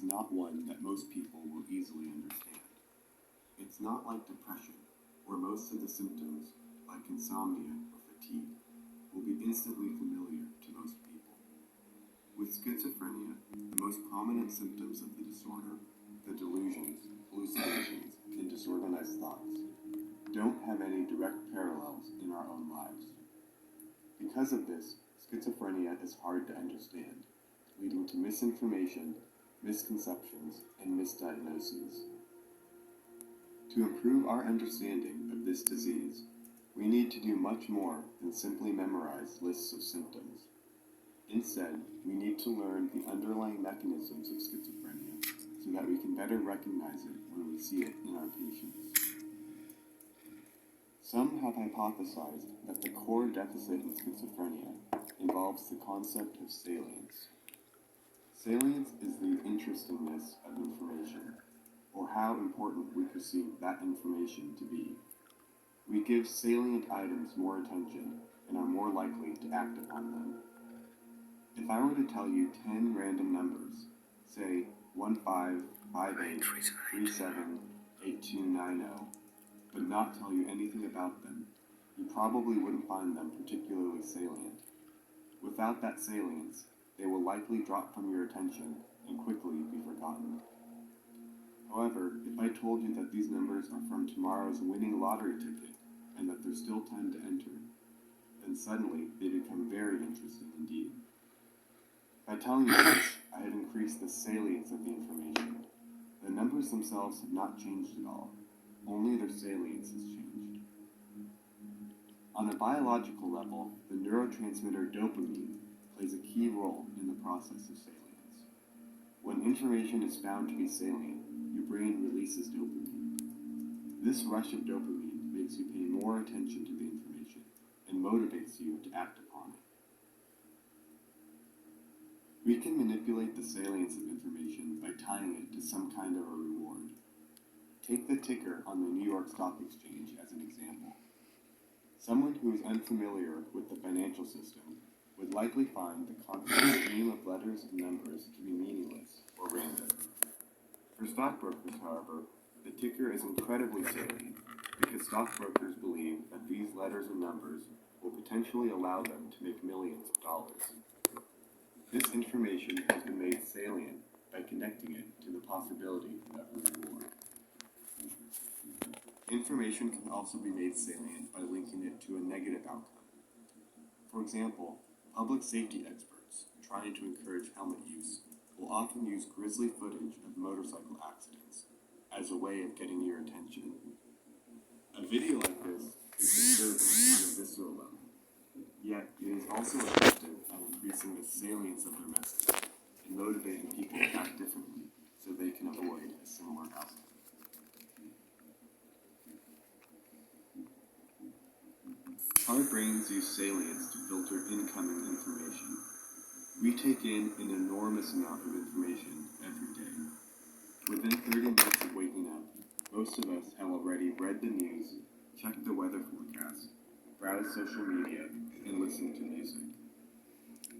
not one that most people will easily understand. It's not like depression, where most of the symptoms, like insomnia or fatigue, will be instantly familiar to most people. With schizophrenia, the most prominent symptoms of the disorder, the delusions, hallucinations, and disorganized thoughts, don't have any direct parallels in our own lives. Because of this, schizophrenia is hard to understand, leading to misinformation, misconceptions, and misdiagnoses. To improve our understanding of this disease, we need to do much more than simply memorize lists of symptoms. Instead, we need to learn the underlying mechanisms of schizophrenia so that we can better recognize it when we see it in our patients. Some have hypothesized that the core deficit in schizophrenia involves the concept of salience. Salience is the interestingness of information, or how important we perceive that information to be. We give salient items more attention and are more likely to act upon them. If I were to tell you 10 random numbers, say 1558378290, but not tell you anything about them, you probably wouldn't find them particularly salient. Without that salience, they will likely drop from your attention and quickly be forgotten. However, if I told you that these numbers are from tomorrow's winning lottery ticket and that there's still time to enter, then suddenly they become very interesting indeed. By telling you this, I have increased the salience of the information. The numbers themselves have not changed at all. Only their salience has changed. On a biological level, the neurotransmitter dopamine plays a key role in the process of salience. When information is found to be salient, your brain releases dopamine. This rush of dopamine makes you pay more attention to the information and motivates you to act upon it. We can manipulate the salience of information by tying it to some kind of a reward. Take the ticker on the New York Stock Exchange as an example. Someone who is unfamiliar with the financial system would likely find the constant stream of letters and numbers to be meaningless or random. For stockbrokers, however, the ticker is incredibly salient because stockbrokers believe that these letters and numbers will potentially allow them to make millions of dollars. This information has been made salient by connecting it to the possibility of a reward. Information can also be made salient by linking it to a negative outcome. For example, public safety experts trying to encourage helmet use will often use grisly footage of motorcycle accidents as a way of getting your attention. A video like this is disturbing on a visceral level, yet it is also effective at increasing the salience of their message and motivating people to act differently so they can avoid a similar outcome. Our brains use salience to filter incoming information. We take in an enormous amount of information every day. Within 30 minutes of waking up, most of us have already read the news, checked the weather forecast, browsed social media, and listened to music.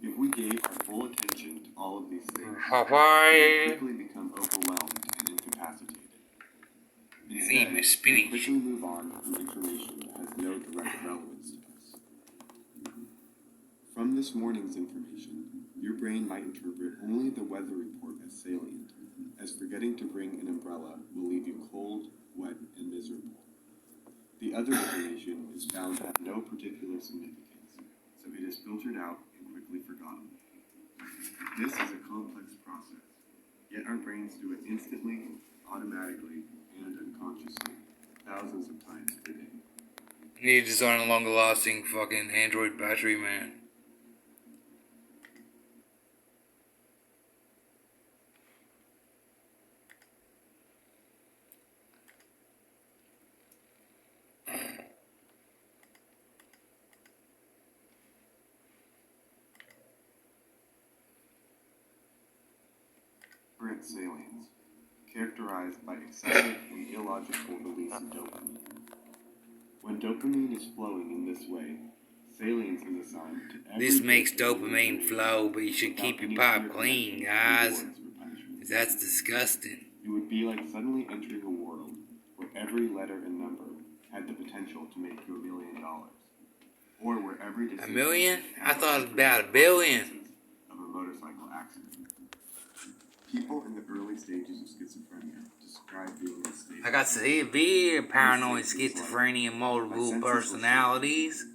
If we gave our full attention to all of these things, we would quickly become overwhelmed and incapacitated. Instead, we quickly move on from information that has no direct relevance to us. From this morning's information, your brain might interpret only the weather report as salient, as forgetting to bring an umbrella will leave you cold, wet, and miserable. The other information is found to have no particular significance, so it is filtered out and quickly forgotten. This is a complex process, yet our brains do it instantly, automatically, and unconsciously, thousands of times per day. You need to design a longer lasting fucking Android battery, man. Current salience, characterized by excessive and illogical release of dopamine. When dopamine is flowing in this way, salience is assigned to every This makes dopamine flow, but you should keep your pipe clean, guys. That's disgusting. It would be like suddenly entering a world where every letter and number had the potential to make you $1 million. Or where every decision... $1 million? I thought it was about $1 billion. ...of a motorcycle accident. People in the early stages of schizophrenia describe being in a state... I got severe paranoid schizophrenia, multiple personalities.